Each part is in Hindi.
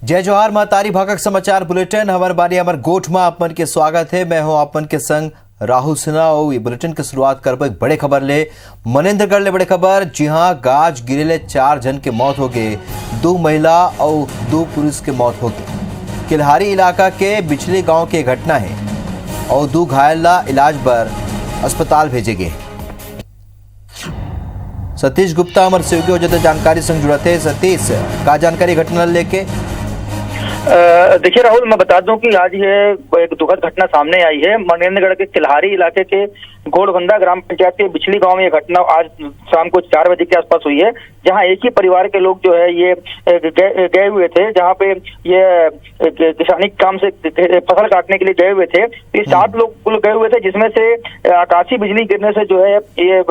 जय जोहार महतारी भागक समाचार बुलेटिन हमार बारी हमार गोठ में आपन के स्वागत है। मैं हूं आपन के संग राहुल सिन्हा और ये बुलेटिन की शुरुआत करबो एक बड़े खबर ले। मनेन्द्रगढ़ ले बड़े खबर, जी हां, गाज गिरेले 4 जन के मौत हो गए, 2 महिला और 2 पुरुष के मौत हो गई। किल्हारी इलाका के बिचली गांव की घटना है और 2 घायल इलाज पर अस्पताल भेजे गए। सतीश गुप्ता हमारे सहयोगी हो जाते जानकारी संग जुड़ा थे। सतीश, का जानकारी घटना लेके? देखिए राहुल, मैं बता दूं कि आज ये एक दुखद घटना सामने आई है। मनेन्द्रगढ़ के किल्हारी इलाके के घोड़बंदा ग्राम पंचायत के बिचली गांव में ये घटना आज शाम को 4 बजे के आसपास हुई है, जहां एक ही परिवार के लोग जो है ये गए हुए थे, जहां पे ये किसानी काम से फसल काटने के लिए गए हुए थे। ये 7 लोग गए हुए थे, जिसमें से आकाशीय बिजली गिरने से जो है ये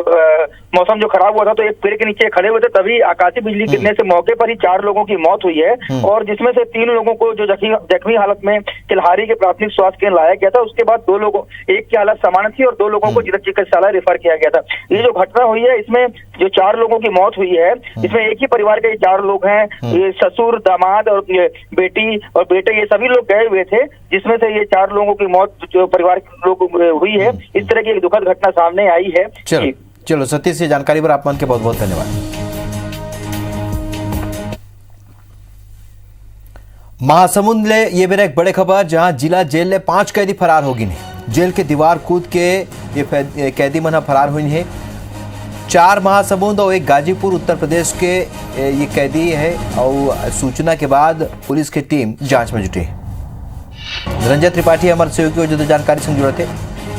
मौसम जो खराब हुआ था, तो एक पेड़ के नीचे खड़े हुए थे, तभी आकाशीय बिजली गिरने से मौके पर ही 4 लोगों की मौत हुई है, और जिसमें से 3 लोगों को जो जख्मी हालत में किल्हारी के प्राथमिक स्वास्थ्य केंद्र लाया गया था। उसके बाद 2 लोगों, एक की हालत सामान्य थी और 2 लोगों को जिला चिकित्सालय रेफर किया गया था। ये जो घटना हुई है, इसमें जो 4 लोगों की मौत हुई है, इसमें एक ही परिवार के 4 लोग हैं, ये ससुर, दामाद और बेटी और बेटे, ये सभी लोग गए हुए थे, जिसमें से ये 4 लोगों की मौत जो परिवार के लोग हुई है। इस तरह की एक दुखद घटना सामने आई है। चलो सतीश, ये जानकारी पर आप मन के बहुत बहुत धन्यवाद। महासमुंद ले ये मेरा एक बड़े खबर, जहां जिला जेल ले 5 कैदी फरार हो गए हैं। जेल के दीवार कूद के ये कैदी मन फरार हुई है। 4 महासमुंद और 1 गाजीपुर उत्तर प्रदेश के ये कैदी है, और सूचना के बाद पुलिस की टीम जांच में जुटी है। धनंजय त्रिपाठी हमारे सहयोगी जो जानकारी से जुड़े थे।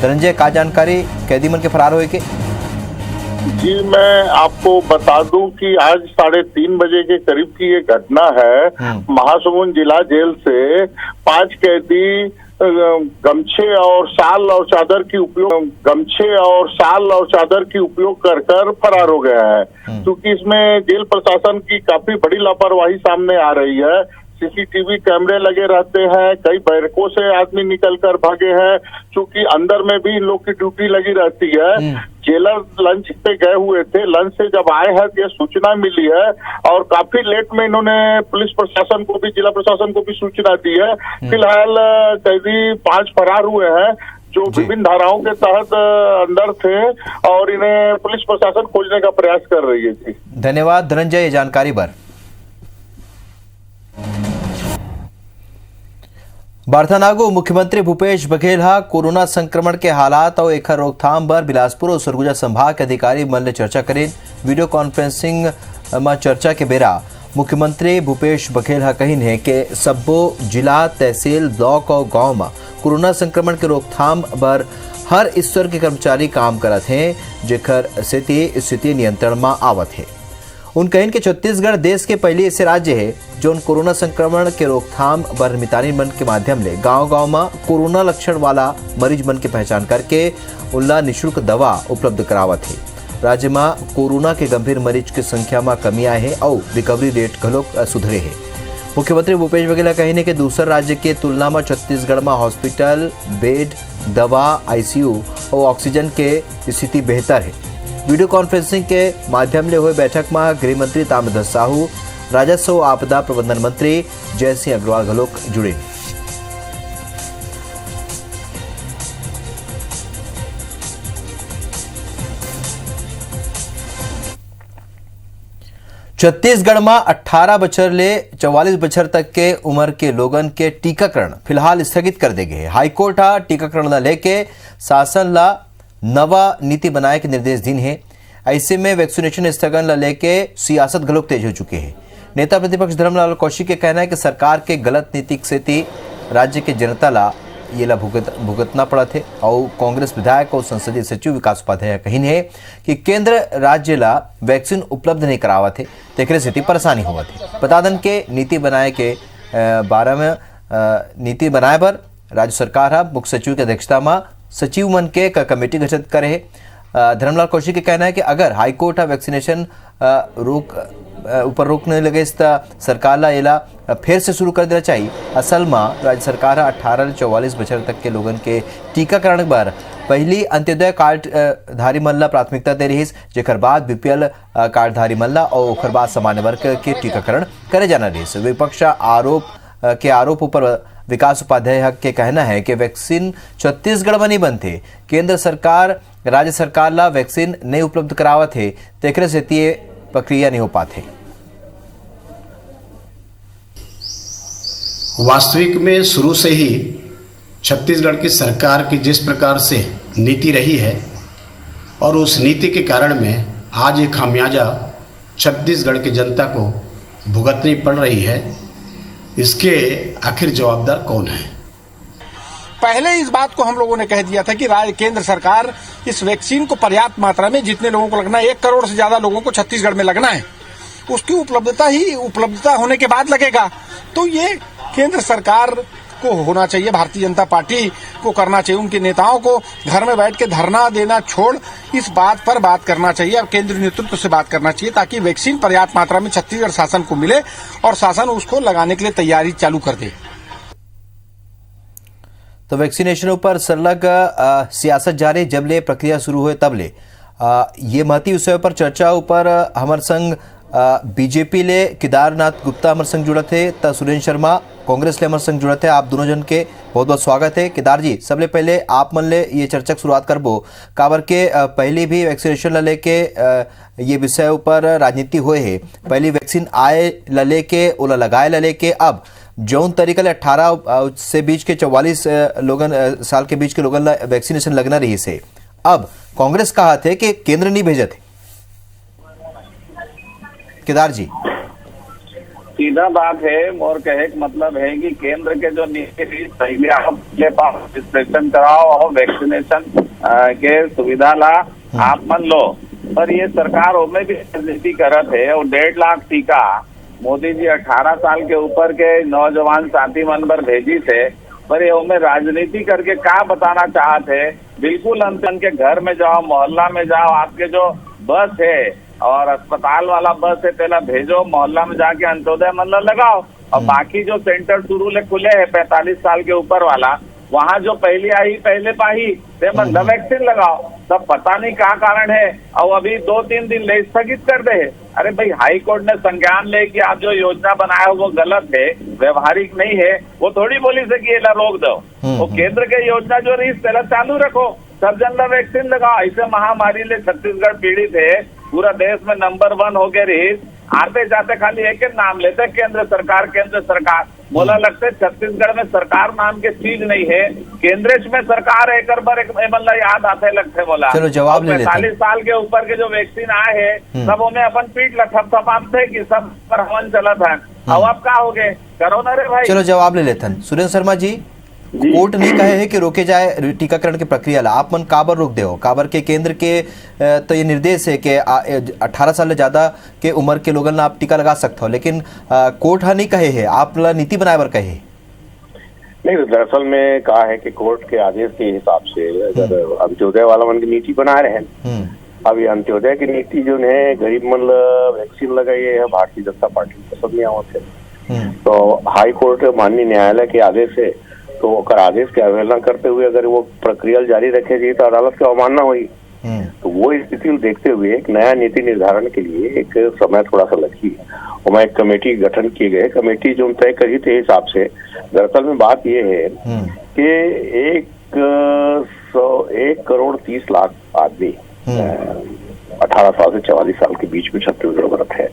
धनंजय, का जानकारी कैदी मन के फरार हुए के? जी, मैं आपको बता दूं कि आज 3:30 बजे के करीब की ये घटना है। महासमुंद जिला जेल से 5 कैदी गमछे और शाल और चादर की उपयोग कर फरार हो गया है, क्योंकि इसमें जेल प्रशासन की काफी बड़ी लापरवाही सामने आ रही है। सीसीटीवी कैमरे लगे रहते हैं, कई बैरकों से आदमी निकलकर भागे हैं, क्योंकि अंदर में भी इन लोग की ड्यूटी लगी रहती है। जेलर लंच पे गए हुए थे, लंच से जब आए हैं तो ये सूचना मिली है, और काफी लेट में इन्होंने पुलिस प्रशासन को भी, जिला प्रशासन को भी सूचना दी है। फिलहाल कैदी 5 फरार हुए हैं, जो विभिन्न धाराओं के तहत अंदर थे, और इन्हें पुलिस प्रशासन खोजने का प्रयास कर रही है। जी धन्यवाद धनंजय, ये जानकारी पर। बारथानागो मुख्यमंत्री भूपेश बघेल कोरोना संक्रमण के हालात और एकर रोकथाम पर बिलासपुर और सरगुजा संभाग के अधिकारी मन ले चर्चा करें। वीडियो कॉन्फ्रेंसिंग में चर्चा के बेरा मुख्यमंत्री भूपेश बघेल कहिन है कि सब्बो जिला, तहसील, ब्लॉक और गांव में कोरोना संक्रमण के रोकथाम पर हर स्तर के कर्मचारी काम करत हैं, जेकर स्थिति नियंत्रण में आवत है। उन कहिन के छत्तीसगढ़ देश के पहले ऐसे राज्य है जो कोरोना संक्रमण के रोकथाम बर मितानी मन के माध्यम ले गांव-गांव में कोरोना लक्षण वाला मरीज मन की पहचान करके उनला निःशुल्क दवा उपलब्ध करावत है। राज्य में कोरोना के गंभीर मरीज की संख्या में कमी आई है और रिकवरी रेट घलोक सुधरे है। मुख्यमंत्री भूपेश बघेल कहिन के दूसर राज्य के तुलना में छत्तीसगढ़ में हॉस्पिटल, बेड, दवा, आईसीयू और ऑक्सीजन के स्थिति बेहतर है। वीडियो कॉन्फ्रेंसिंग के माध्यम ले हुए बैठक में गृह मंत्री ताम्रध्वज साहू, राजस्व आपदा प्रबंधन मंत्री जय सिंह अग्रवाल घलोक जुड़े। छत्तीसगढ़ में 18 बछर ले 44 बछर तक के उम्र के लोगन के टीकाकरण फिलहाल स्थगित कर दे गए। हाईकोर्ट टीकाकरण ला लेके शासन ला नवा नीति बनाए के निर्देश दिन है। ऐसे में वैक्सीनेशन स्थगन ला लेके सियासत घलोक तेज हो चुके हैं। नेता प्रतिपक्ष धर्मलाल कौशिक के कहना है कि सरकार के गलत नीति से राज्य के जनता ला ये ला भुगतना पड़ा थे, और कांग्रेस विधायक और संसदीय सचिव विकास उपाध्याय कहिन है कि केंद्र राज्य ला वैक्सीन उपलब्ध नहीं करावा थे, तेकरे स्थिति परेशानी हुआ थी। बता दें के नीति बनाए के बारे में नीति बनाए पर राज्य सरकार मुख्य सचिव की अध्यक्षता में सचिव मन के कमेटी गठित करे है। धर्मलाल कौशिक का कहना है कि अगर हाईकोर्ट वैक्सीनेशन ऊपर रोक नहीं लगे तो सरकार ला एला फिर से शुरू कर देना चाहिए। असल में राज्य सरकार 18 से 44 बछर तक के लोगन के टीकाकरण पर पहली अंत्योदय कार्डधारी मन ला प्राथमिकता दे रही, जेकर बाद बीपीएल कार्डधारी मन ला और ओकर बाद सामान्य वर्ग के टीकाकरण करे जाना रही। विपक्ष आरोप के आरोपों पर विकास उपाध्याय के कहना है कि वैक्सीन छत्तीसगढ़ में नहीं बनते, केंद्र सरकार राज्य सरकार ला वैक्सीन नहीं उपलब्ध करावत है, तेकरे से ये प्रक्रिया नहीं हो पाते। वास्तविक में शुरू से ही छत्तीसगढ़ की सरकार की जिस प्रकार से नीति रही है और उस नीति के कारण में आज ये खामियाजा छत्तीसगढ़ की जनता को भुगतनी पड़ रही है, इसके आखिर जवाबदार कौन है? पहले इस बात को हम लोगों ने कह दिया था कि राज्य केंद्र सरकार इस वैक्सीन को पर्याप्त मात्रा में, जितने लोगों को लगना है 1 करोड़ से ज्यादा लोगों को छत्तीसगढ़ में लगना है, उसकी उपलब्धता होने के बाद लगेगा। तो ये केंद्र सरकार को होना चाहिए, भारतीय जनता पार्टी को करना चाहिए, उनके नेताओं को घर में बैठ के धरना देना छोड़ इस बात पर बात करना चाहिए और केंद्रीय नेतृत्व से बात करना चाहिए ताकि वैक्सीन पर्याप्त मात्रा में छत्तीसगढ़ शासन को मिले और शासन उसको लगाने के लिए तैयारी चालू कर दे। तो वैक्सीनेशनों पर संलग सियासत जारी, जब ले प्रक्रिया शुरू हुए तब ले ये महती विषय पर चर्चा ऊपर हमर संग बीजेपी ले केदारनाथ गुप्ता हमर संग जुड़त है, त सुरेंद्र शर्मा कांग्रेस ले हमर संग जुड़त है। आप दोनों जन के बहुत बहुत स्वागत है। केदार जी, सबले पहले आप मन ले ये चर्चा की शुरुआत करबो, काबर के पहली भी वैक्सीनेशन ला लेके ये विषय ऊपर राजनीति हुए है, पहली वैक्सीन आए ला लेके ओला लगाए ला लेके अब जौन तरीका ले 18 से बीच के 44 साल के बीच के लोगन ला वैक्सीनेशन लगना रही से, अब कांग्रेस कहा थे कि केंद्र नहीं भेजे थे। केदार जी, सीधा बात है, मोर कहे का मतलब है कि केंद्र के जो नीति पहले आप अपने पास रजिस्ट्रेशन कराओ और वैक्सीनेशन के सुविधा ला आप मन लो, पर ये सरकार उसमें भी राजनीति करत है और 1.5 लाख टीका मोदी जी 18 साल के ऊपर के नौजवान साथी मन पर भेजी थे, पर ये उनमें राजनीति करके क्या बताना चाहते हैं। बिल्कुल अंतन के घर में जाओ, मोहल्ला में जाओ, आपके जो बस है और अस्पताल वाला बस है पहला भेजो, मोहल्ला में जाके अंत्योदय मतलब लगाओ और बाकी जो सेंटर शुरू ले खुले है 45 साल के ऊपर वाला, वहाँ जो पहली आई पहले पाही मतलब वैक्सीन लगाओ। तब पता नहीं क्या कारण है और अभी 2-3 दिन ले स्थगित कर दे। अरे भाई, हाई कोर्ट ने संज्ञान ले कि आप जो योजना बनाए हो वो गलत है, व्यवहारिक नहीं है, वो थोड़ी बोली से कि ये ला रोक दो। वो केंद्र के योजना जो रही पहला चालू रखो, सब जन ला वैक्सीन लगाओ। ऐसे महामारी ले छत्तीसगढ़ पीड़ित है, पूरा देश में नंबर 1 हो गए रही, आते जाते खाली एक नाम लेते केंद्र सरकार बोला लगते छत्तीसगढ़ में सरकार नाम के चीज नहीं है, केंद्र में सरकार है, एक मतलब याद आते लगते बोला। चलो जवाब ले लेते हैं। 45 साल के ऊपर के जो वैक्सीन आए हैं सब में अपन पीठ थपथपाते कि सब पर हवन चला था, अब आप क्या हो गए करो ना रे भाई। चलो जवाब ले लेते हैं। सुरेंद्र शर्मा जी, कोर्ट नहीं कहे है कि रोके जाए टीकाकरण की प्रक्रिया ला, आप मन काबर रोक दे हो? काबर के केंद्र के तो ये निर्देश है कि 18 साल से ज्यादा के उम्र के लोगन आप टीका लगा सकते हो, लेकिन कोर्ट हा नहीं कहे है, आप ला नीति बनाए बर कहे। नहीं, दरअसल में कहा है कि कोर्ट के आदेश के हिसाब से अगर अंत्योदय वाला मन की नीति बना रहे हैं, अब ये अंत्योदय की नीति जो है गरीब मन वैक्सीन लगाई है भारतीय जनता पार्टी पसंद नहीं आवत है, तो हाई कोर्ट माननीय न्यायालय के आदेश है, तो आदेश की अवहेलना करते हुए अगर वो प्रक्रिया जारी रखेगी तो अदालत की अवमानना हुई। तो वो स्थिति देखते हुए एक नया नीति निर्धारण के लिए एक समय थोड़ा सा लगी और मैं एक कमेटी गठन किए गए, कमेटी जो तय करी थे हिसाब से। दरअसल में बात ये है कि 1 करोड़ 30 लाख आदमी 18 साल से 44 साल के बीच में छत्तीसगढ़ में है।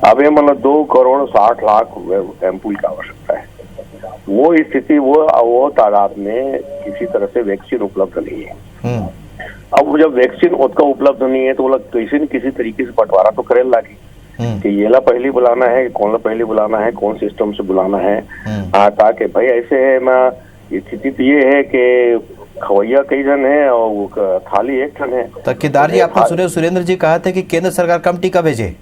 अब ये मतलब 2 करोड़ 60 लाख एम्पूल की आवश्यकता है। वो स्थिति वो तादाद में किसी तरह से वैक्सीन उपलब्ध नहीं है। अब जब वैक्सीन उसका उपलब्ध नहीं है तो वो लोग किसी न किसी तरीके से बंटवारा तो करे लागी कि ये ला पहले बुलाना है, कौन ला पहले बुलाना है, कौन सिस्टम से बुलाना है, ताकि भाई ऐसे है मैं स्थिति तो ये है कि खवैया कई जन है और थाली एक ठन है। तो केदार जी, आपने सुने सुरेंद्र जी कहा था कि केंद्र सरकार कम टीका भेजे।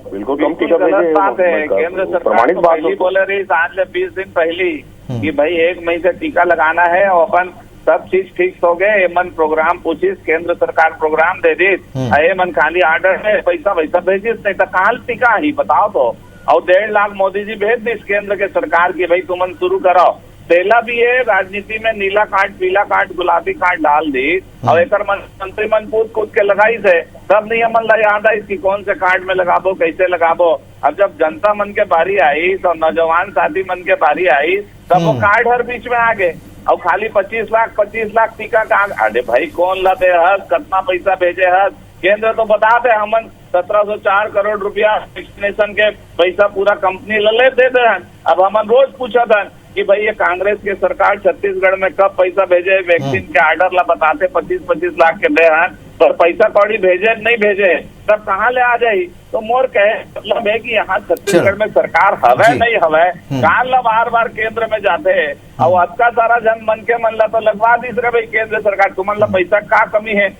बिल्कुल कम टीका भेजे, बात है। केंद्र सरकार तो पहली बोले रही आज ले 20 दिन पहली कि भाई 1 मई से टीका लगाना है और अपन सब चीज फिक्स हो गए। एमन प्रोग्राम पूछिस, केंद्र सरकार प्रोग्राम दे दी, एमन खाली आर्डर है, पैसा वैसा भेजिस, नहीं तो कहाँ टीका ही बताओ तो। और 1.5 लाख मोदी जी भेज दी केंद्र के सरकार की, भाई तुमन शुरू करो। तेला भी है राजनीति में, नीला कार्ड, पीला कार्ड, गुलाबी कार्ड डाल दी और एक मंत्री मन कूद के लगाई से सब नियम मन ला याद आई कि कौन से कार्ड में लगाबो, कैसे लगाबो। अब जब जनता मन के बारी आई तो नौजवान साथी मन के बारी आई तब वो कार्ड हर बीच में आ गए और खाली 25 लाख टीका का। अरे भाई कौन लाते हस, कितना पैसा भेजे हस, केंद्र तो बताते हमन 1704 करोड़ रुपया वैक्सीनेशन के पैसा पूरा कंपनी ले देते हैं। अब हमन रोज पूछा था कि भाई ये कांग्रेस की सरकार छत्तीसगढ़ में कब पैसा भेजे, वैक्सीन के ऑर्डर ला बताते 25 लाख के दे हैं, पर पैसा कौड़ी भेजे नहीं भेजे तब कहाँ ले आ जाये। तो मोर कहे मतलब है कि यहाँ छत्तीसगढ़ में सरकार हवे नहीं हवे, कान ला बार केंद्र में जाते है और अतका सारा जन मन के मन ला तो लगवा दी भाई केंद्र सरकार तुमन ला पैसा का कमी है।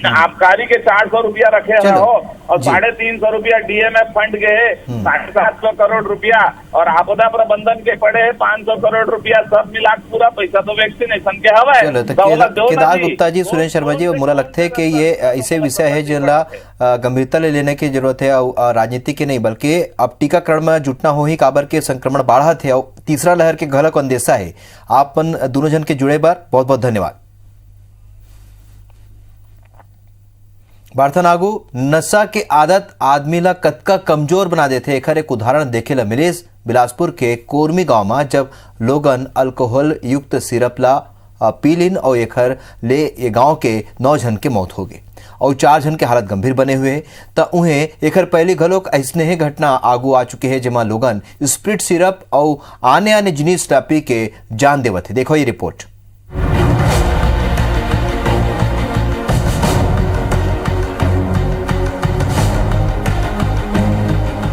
आबकारी के 400 रुपया रखे हो और 350 रुपया डीएमएफ फंड गए, 750 करोड़ रुपया और आपदा प्रबंधन के पड़े 500 करोड़ रुपया, सब मिला पूरा पैसा तो वैक्सीनेशन के हवा है। केदार गुप्ता जी, सुरेश शर्मा जी, मोला लगता है कि ये ऐसे विषय है जिनला गंभीरता ले लेने की जरूरत है और राजनीति के नहीं बल्कि अब टीकाकरण में जुटना हो ही काबर के संक्रमण बढ़त है और तीसरा लहर के घलक अंदेशा है। आपन दोनों जन के जुड़े बार बहुत बहुत धन्यवाद। बार्थनागु नशा के आदत आदमी ला कतका कमजोर बना देते। एकर एक उदाहरण देखे ला मिलिस बिलासपुर के कोरमी गांव में, जब लोगन अल्कोहल युक्त सिरप ला पीलिन और एकर ले ये गांव के 9 जन के मौत हो गए और 4 जन के हालत गंभीर बने हुए। त उन्हें एकर पहली घलोक ऐसने ही घटना आगू आ चुके हैं जेमा लोगन स्प्रिट सिरप और आने जिनिस ला पी के जान देवत है। देखो ये रिपोर्ट।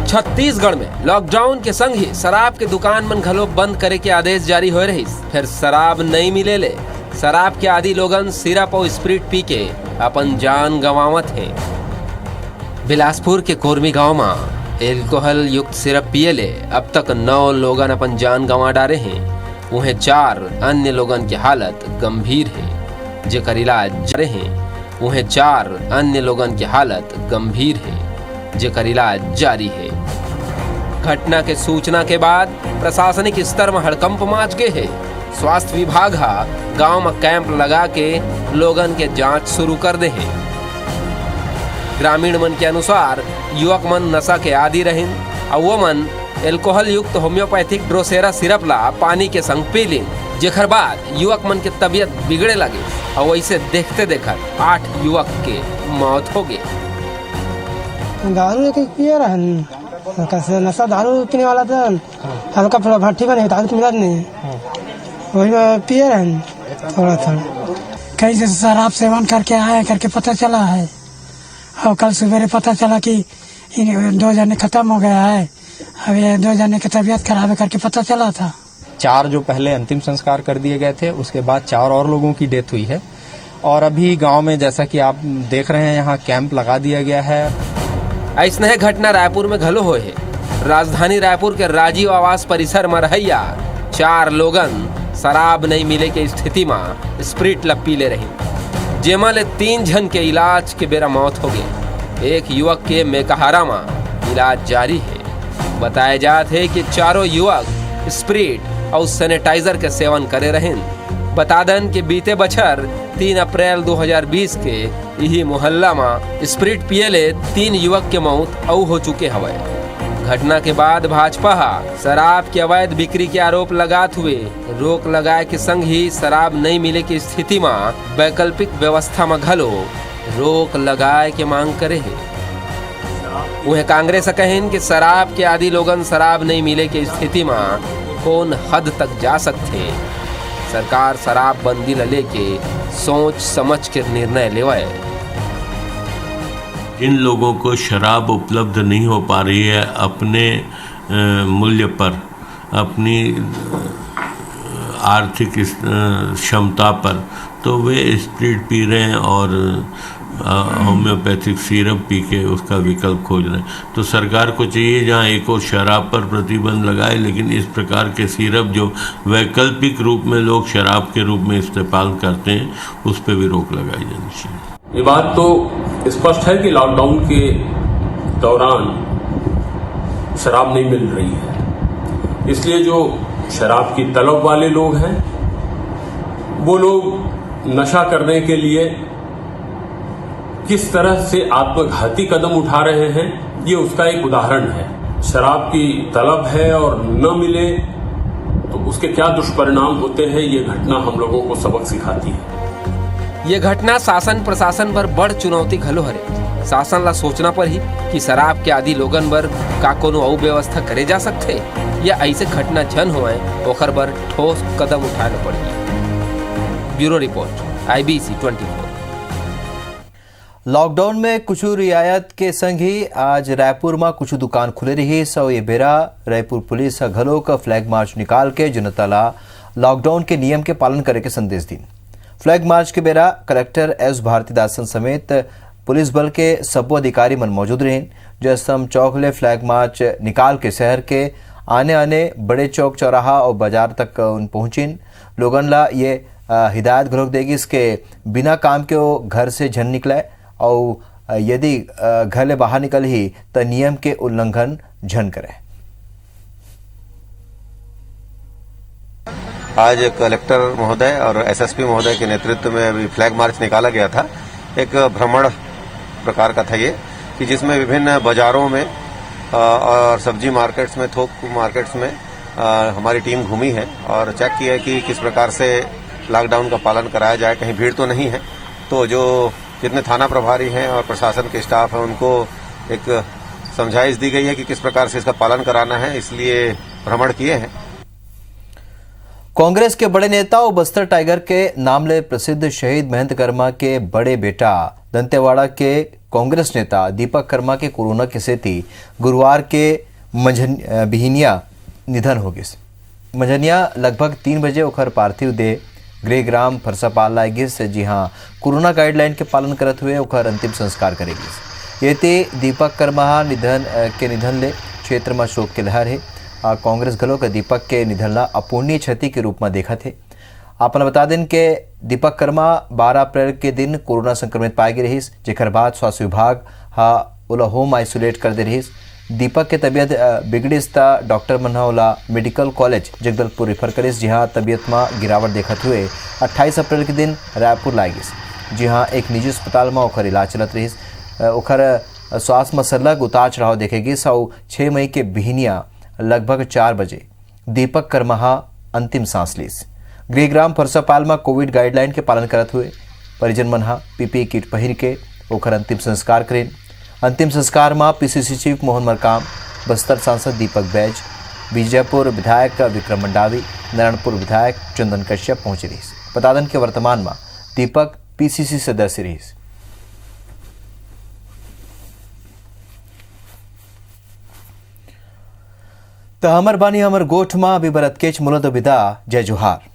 छत्तीसगढ़ में लॉकडाउन के संग ही शराब के दुकान मन घलो बंद करे के आदेश जारी हो रही। फिर शराब नहीं मिले ले शराब के आदि लोगन सिरप और स्प्रिट पी के अपन जान गंवावत हैं। बिलासपुर के कोरमी गांव में एल्कोहल युक्त सिरप पिए ले अब तक 9 लोगन अपन जान गंवा डारे हैं। उन्हें 4 अन्य लोगन की हालत गंभीर है जेकर इलाज हैं। उन्हें 4 अन्य लोगन की हालत गंभीर है जेकर इलाज जारी है। घटना के सूचना के बाद प्रशासनिक स्तर में हड़कंप मच गए है। स्वास्थ्य विभाग गांव में कैंप लगा के लोगन के जांच शुरू कर दे हैं। ग्रामीण मन के अनुसार युवक मन नशा के आदि रहें और वो मन एल्कोहल युक्त होम्योपैथिक ड्रोसेरा सिरप ला पानी के संग पी लें, जेकर बाद युवक मन के तबीयत बिगड़े लगे और वैसे देखते देखत 8 युवक के मौत हो गई। दारू लेके पिए रहन, कैसे नशा दारू पीने वाला था, हल्का थोड़ा भट्टी बने दारू मिला नहीं, वही पिए रहन थोड़ा। कहीं से शराब सेवन करके आए करके पता चला है और कल सवेरे पता चला कि इन 2 जने खत्म हो गया है। अब ये 2 जने की तबीयत खराब है करके पता चला था। 4 जो पहले अंतिम संस्कार कर दिए गए थे, उसके बाद 4 और लोगों की डेथ हुई है। और अभी गांव में जैसा कि आप देख रहे हैं यहाँ कैंप लगा दिया गया है। ऐसने है घटना रायपुर में घलो होए है। राजधानी रायपुर के राजीव आवास परिसर में रहैया 4 लोगन शराब नहीं मिले के स्थिति में स्प्रिट ला पी ले रही, जेमा ले 3 जन के इलाज के बेरा मौत हो गए। एक युवक के मेकहारा में इलाज जारी है। बताया जाता है कि 4 युवक स्प्रिट और सैनिटाइजर के सेवन करे रहे। बता दें कि बीते बछर 3 अप्रैल 2020 के यही मोहल्ला में स्प्रिट पिए ले 3 युवक के मौत औ हो चुके हवे। घटना के बाद भाजपा शराब की अवैध बिक्री के आरोप लगाते हुए रोक लगाए के संग ही शराब नहीं मिले की स्थिति में वैकल्पिक व्यवस्था में घलो रोक लगाए के मांग करे है। वह कांग्रेस कहें कि शराब के आदि लोगन शराब नहीं मिले की स्थिति में कौन हद तक जा सकते। सरकार शराब बंदी ले के सोच समझ के निर्णय लेवाए। जिन लोगों को शराब उपलब्ध नहीं हो पा रही है अपने मूल्य पर, अपनी आर्थिक क्षमता पर, तो वे स्प्रिट पी रहे हैं और होम्योपैथिक सिरप पी के उसका विकल्प खोज रहे हैं। तो सरकार को चाहिए जहाँ एक और शराब पर प्रतिबंध लगाए, लेकिन इस प्रकार के सिरप जो वैकल्पिक रूप में लोग शराब के रूप में इस्तेमाल करते हैं उस पर भी रोक लगाई जानी चाहिए। ये बात तो स्पष्ट है कि लॉकडाउन के दौरान शराब नहीं मिल रही है, इसलिए जो शराब की तलब वाले लोग हैं, वो लोग नशा करने के लिए किस तरह से आत्मघाती कदम उठा रहे हैं, ये उसका एक उदाहरण है। शराब की तलब है और न मिले तो उसके क्या दुष्परिणाम होते हैं, ये घटना हम लोगों को सबक सिखाती है। ये घटना शासन प्रशासन पर बड़ चुनौती घलो हरे। शासन ला सोचना पर ही कि शराब के आदि लोगन बर का कोनो अउ व्यवस्था करे जा सकथे या ऐसे घटना झन होए ओखर बर ठोस कदम उठाना पड़ही। Bureau report, IBC 24। लॉकडाउन में कुछ रियायत के संग ही आज रायपुर में कुछ दुकान खुले रही। सो ये बेरा रायपुर पुलिस घलों का फ्लैग मार्च निकाल के जनता ला लॉकडाउन के नियम के पालन करे के संदेश दी। फ्लैग मार्च के बेरा कलेक्टर एस भारतीदासन समेत पुलिस बल के सब्बो अधिकारी मन मौजूद रहे। जैसम चौक ले फ्लैग मार्च निकाल के शहर के आने बड़े चौक चौराहा और बाजार तक उन पहुंचिन। लोगन ला ये हिदायत घलोक देगी इसके बिना काम के वो घर से झन निकले और यदि घर ले बाहर निकल ही तो नियम के उल्लंघन झन करे। आज कलेक्टर महोदय और एसएसपी महोदय के नेतृत्व में अभी फ्लैग मार्च निकाला गया था। एक भ्रमण प्रकार का था ये, कि जिसमें विभिन्न बाजारों में और सब्जी मार्केट्स में, थोक मार्केट्स में हमारी टीम घूमी है और चेक किया है कि किस प्रकार से लॉकडाउन का पालन कराया जाए। कहीं भीड़ तो नहीं है, तो जो जितने थाना प्रभारी हैं और प्रशासन के स्टाफ हैं उनको एक समझाइश दी गई है कि किस प्रकार से इसका पालन कराना है, इसलिए भ्रमण किए हैं। कांग्रेस के बड़े नेता और बस्तर टाइगर के नामले प्रसिद्ध शहीद महंत कर्मा के बड़े बेटा दंतेवाड़ा के कांग्रेस नेता दीपक कर्मा के कोरोना के सेती गुरुवार के बिहनिया निधन हो गए। मंझनिया लगभग 3 बजे ओखर पार्थिव देह गृहग्राम फरसापाल लाए गिस, जी हाँ कोरोना गाइडलाइन के पालन करत हुए ओखर अंतिम संस्कार करेगी। ये ते दीपक कर्मा निधन ले क्षेत्र में शोक के लहर है। कांग्रेस घलों के दीपक के निधन ला अपूर्णीय क्षति के रूप में देखा थे। आपने बता दें कि दीपक कर्मा 12 अप्रैल के दिन कोरोना संक्रमित पाए गए रहीस, जेकर बाद स्वास्थ्य विभाग ओला होम आइसोलेट कर दे रहीस। दीपक के तबीयत बिगड़िस ता डॉक्टर मन ओला मेडिकल कॉलेज जगदलपुर रेफर करिस, जहाँ तबीयत में गिरावट देखते हुए 28 अप्रैल के दिन रायपुर लाई गिस, जी हाँ एक निजी अस्पताल में ओखर इलाज चलत रहीस। ओखर स्वास्थ्य में सरलग उतार चढ़ाव देखेगी। 6 मई के बिहनिया लगभग 4 बजे दीपक कर्मा अंतिम सांस लीस। गृहग्राम फरसापाल में कोविड गाइडलाइन के पालन करते हुए परिजन मन PPE किट पहिर के ओखर अंतिम संस्कार करें। अंतिम संस्कार में PCC चीफ मोहन मरकाम, बस्तर सांसद दीपक बैज, विजयपुर विधायक विक्रम मंडावी, नारायणपुर विधायक चंदन कश्यप पहुंचे रही। बता दें कि वर्तमान में दीपक PCC सदस्य रही। तो हमर बानी हमर गोठ में अभी बरत केच मुलद विदा। जय जोहार।